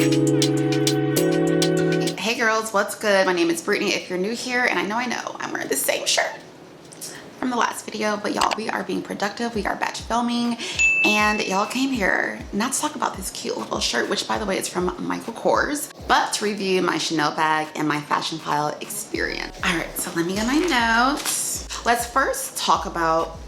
Hey girls, what's good? My name is Brittany if you're new here, and I know I'm wearing the same shirt from the last video, but y'all, we are being productive. We are batch filming, and y'all came here not to talk about this cute little shirt, which by the way is from Michael Kors, but to review my Chanel bag and my Fashionphile experience. All right, so let me get my notes. Let's first talk about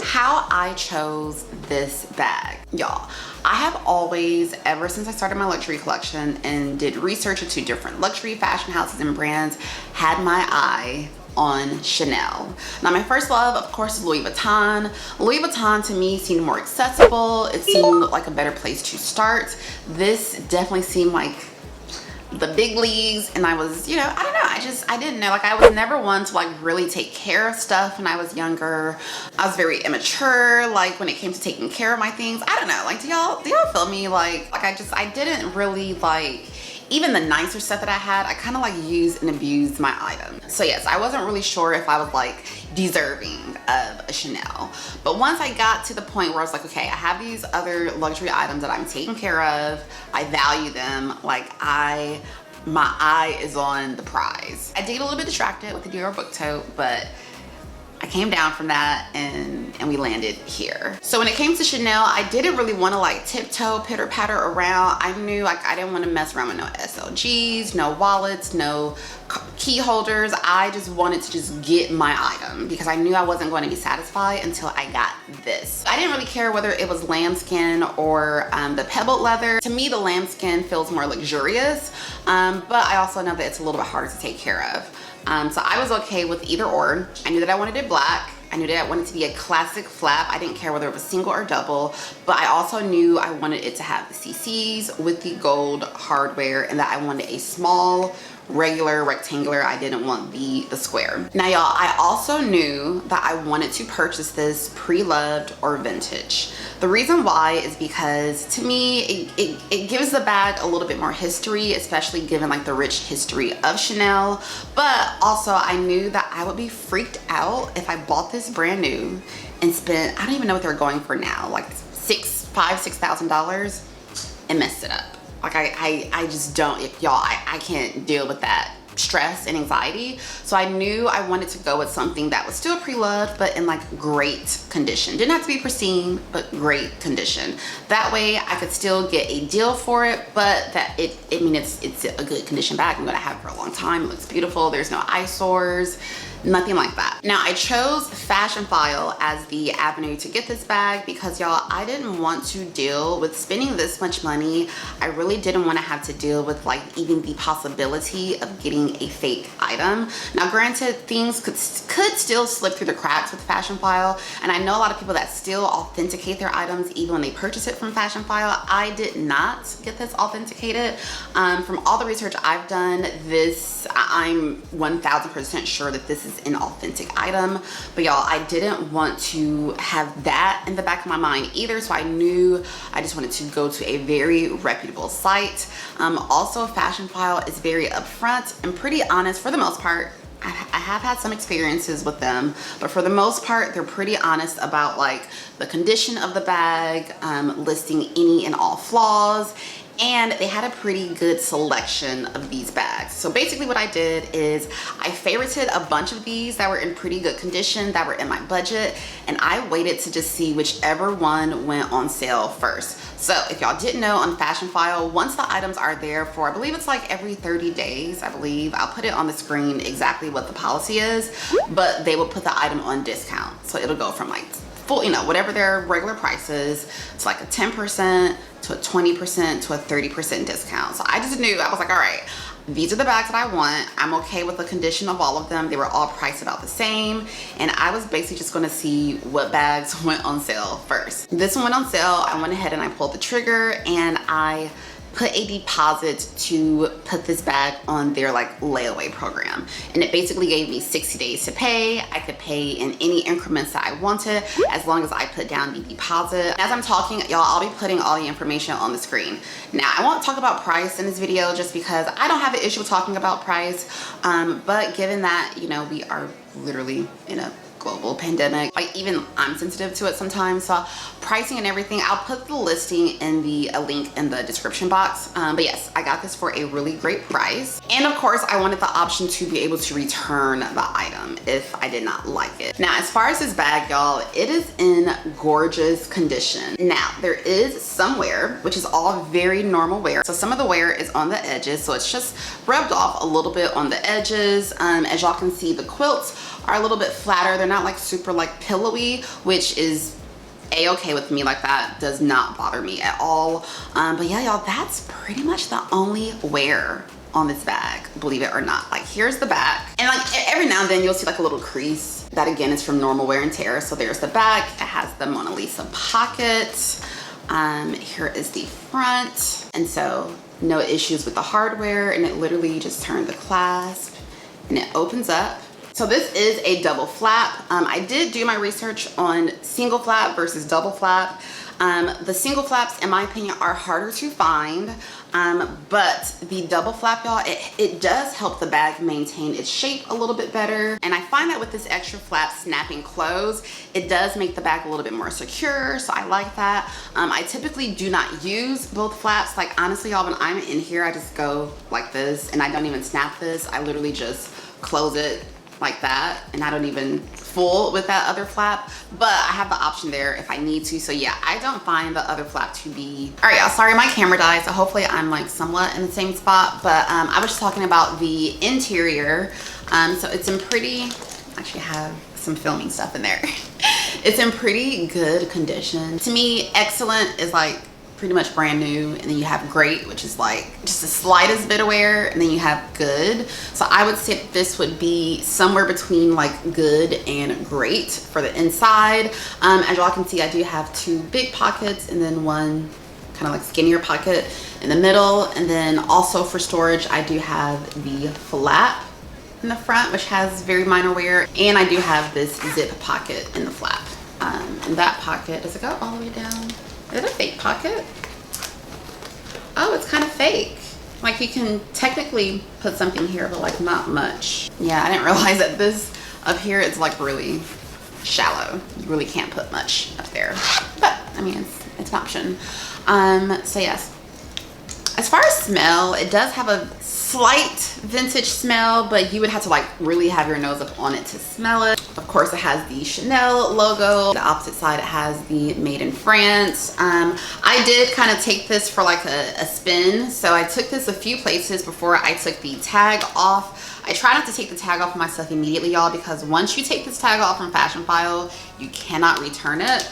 how I chose this bag. Y'all, I have always, ever since I started my luxury collection and did research into different luxury fashion houses and brands, had my eye on Chanel. Now my first love, of course, is Louis Vuitton. Louis Vuitton to me seemed more accessible. It seemed like a better place to start. This definitely seemed like the big leagues, and I was, you know, I don't know, I didn't know, like I was never one to like really take care of stuff when I was younger. I was very immature like when it came to taking care of my things. I don't know, like do y'all feel me? Like I didn't really like, even the nicer stuff that I had, I kind of like used and abused my items. So yes, I wasn't really sure if I was like deserving of a Chanel. But once I got to the point where I was like, okay, I have these other luxury items that I'm taking care of, I value them, like my eye is on the prize. I did get a little bit distracted with the Dior book tote, but I came down from that and we landed here. So when it came to Chanel, I didn't really want to like tiptoe, pitter patter around. I knew like I didn't want to mess around with no SLGs, no wallets, no key holders. I just wanted to just get my item because I knew I wasn't going to be satisfied until I got this. I didn't really care whether it was lambskin or the pebbled leather. To me, the lambskin feels more luxurious, but I also know that it's a little bit harder to take care of. So I was okay with either or. I knew that I wanted it black. I knew that I wanted it to be a classic flap. I didn't care whether it was single or double, but I also knew I wanted it to have the CCs with the gold hardware, and that I wanted a small, regular, rectangular. I didn't want the square. Now y'all, I also knew that I wanted to purchase this pre-loved or vintage. The reason why is because to me, it gives the bag a little bit more history, especially given like the rich history of Chanel. But also I knew that I would be freaked out if I bought this brand new and spent, I don't even know what they're going for now, like $6,000 and messed it up. Like I just don't, y'all, I can't deal with that stress and anxiety. So I knew I wanted to go with something that was still pre-loved, but in like great condition. Didn't have to be pristine, but great condition. That way I could still get a deal for it, but that it's a good condition bag. I'm gonna have it for a long time. It looks beautiful. There's no eyesores, nothing like that. Now I chose Fashionphile as the avenue to get this bag because y'all, I didn't want to deal with spending this much money. I really didn't want to have to deal with like even the possibility of getting a fake item. Now granted, things could still slip through the cracks with Fashionphile, and I know a lot of people that still authenticate their items even when they purchase it from Fashionphile. I did not get this authenticated. From all the research I've done, I'm 1000% sure that this is an authentic item. But y'all, I didn't want to have that in the back of my mind either, so I knew I just wanted to go to a very reputable site. Also, Fashionphile is very upfront and pretty honest for the most part. I have had some experiences with them, but for the most part, they're pretty honest about like the condition of the bag, listing any and all flaws, and they had a pretty good selection of these bags. So basically what I did is I favorited a bunch of these that were in pretty good condition, that were in my budget, and I waited to just see whichever one went on sale first. So if y'all didn't know, on Fashionphile, once the items are there for, I believe it's like every 30 days, I believe. I'll put it on the screen exactly what the policy is, but they will put the item on discount. So it'll go from like full, you know, whatever their regular price is, it's like a 10% to a 20% to a 30% discount. So I just knew, I was like, all right, these are the bags that I want. I'm okay with the condition of all of them. They were all priced about the same. And I was basically just gonna see what bags went on sale first. This one went on sale. I went ahead and I pulled the trigger and I put a deposit to put this bag on their like layaway program. And it basically gave me 60 days to pay. I could pay in any increments that I wanted as long as I put down the deposit. As I'm talking, y'all, I'll be putting all the information on the screen. Now, I won't talk about price in this video just because I don't have an issue with talking about price. But given that, you know, we are literally in a global pandemic. Like even I'm sensitive to it sometimes. So pricing and everything, I'll put the listing in the link in the description box. But yes, I got this for a really great price. And of course, I wanted the option to be able to return the item if I did not like it. Now, as far as this bag, y'all, it is in gorgeous condition. Now, there is some wear, which is all very normal wear. So some of the wear is on the edges, so it's just rubbed off a little bit on the edges. As y'all can see, the quilts are a little bit flatter. They're not like super like pillowy, which is a-okay with me. Like that does not bother me at all. But yeah, y'all, that's pretty much the only wear on this bag, believe it or not. Like here's the back, and like every now and then you'll see like a little crease. That again is from normal wear and tear. So there's the back. It has the Mona Lisa pocket. Here is the front, and so no issues with the hardware, and it literally just turned the clasp and it opens up. So this is a double flap. I did do my research on single flap versus double flap. The single flaps, in my opinion, are harder to find, but the double flap, y'all, it does help the bag maintain its shape a little bit better. And I find that with this extra flap snapping closed, it does make the bag a little bit more secure, so I like that. I typically do not use both flaps. Like honestly, y'all, when I'm in here, I just go like this, and I don't even snap this. I literally just close it like that, and I don't even full with that other flap, but I have the option there if I need to. So yeah, I don't find the other flap to be... All right, y'all, sorry my camera died, so hopefully I'm like somewhat in the same spot, but I was just talking about the interior. So it's in pretty... Actually, I have some filming stuff in there. It's in pretty good condition. To me, excellent is like pretty much brand new, and then you have great, which is like just the slightest bit of wear, and then you have good. So I would say this would be somewhere between like good and great for the inside. As y'all can see, I do have two big pockets and then one kind of like skinnier pocket in the middle, and then also for storage I do have the flap in the front, which has very minor wear, and I do have this zip pocket in the flap. And that pocket, does it go all the way down? Is it a fake pocket? Oh, it's kind of fake. Like you can technically put something here, but like not much. Yeah, I didn't realize that this up here is like really shallow. You really can't put much up there, but I mean, it's an option. So yes, as far as smell, it does have a slight vintage smell, but you would have to like really have your nose up on it to smell it. Of course, it has the Chanel logo. The opposite side, it has the Made in France. I did kind of take this for like a spin. So I took this a few places before I took the tag off. I try not to take the tag off of my stuff immediately, y'all, because once you take this tag off from Fashionphile, you cannot return it.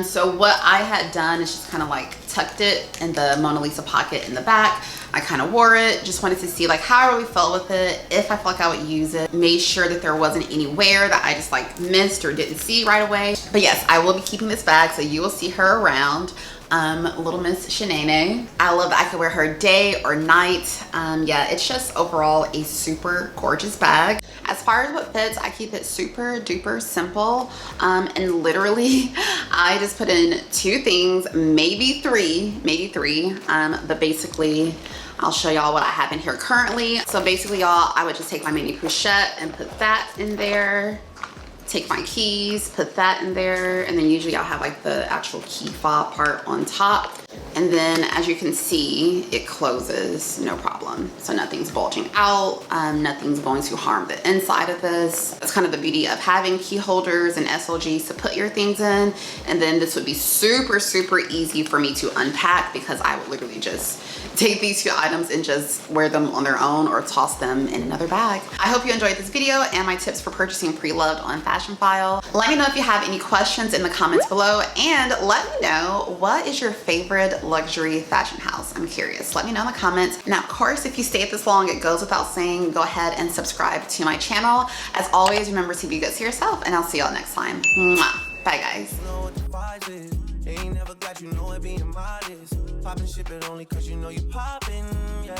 So what I had done is just kind of like tucked it in the Mona Lisa pocket in the back. I kind of wore it, just wanted to see like how I really felt with it, if I felt like I would use it. Made sure that there wasn't any wear that I just like missed or didn't see right away. But yes, I will be keeping this bag, so you will see her around. Little Miss Shenane. I love that I could wear her day or night. Yeah, it's just overall a super gorgeous bag. As far as what fits, I keep it super duper simple. And literally, I just put in two things, maybe three. But basically, I'll show y'all what I have in here currently. So basically, y'all, I would just take my mini pochette and put that in there. Take my keys, put that in there, and then usually I'll have like the actual key fob part on top. And then as you can see, it closes no problem. So nothing's bulging out, nothing's going to harm the inside of this. That's kind of the beauty of having key holders and SLGs to put your things in. And then this would be super, super easy for me to unpack, because I would literally just take these two items and just wear them on their own or toss them in another bag. I hope you enjoyed this video and my tips for purchasing pre-loved on Fashionphile. Let me know if you have any questions in the comments below, and let me know, what is your favorite luxury fashion house? I'm curious. Let me know in the comments. Now, of course, if you stayed this long, it goes without saying, go ahead and subscribe to my channel. As always, remember to be good to yourself, and I'll see y'all next time. Mwah. Bye, guys. Ain't never got you know it being modest. Poppin' shit, but only cause you know you poppin', yeah.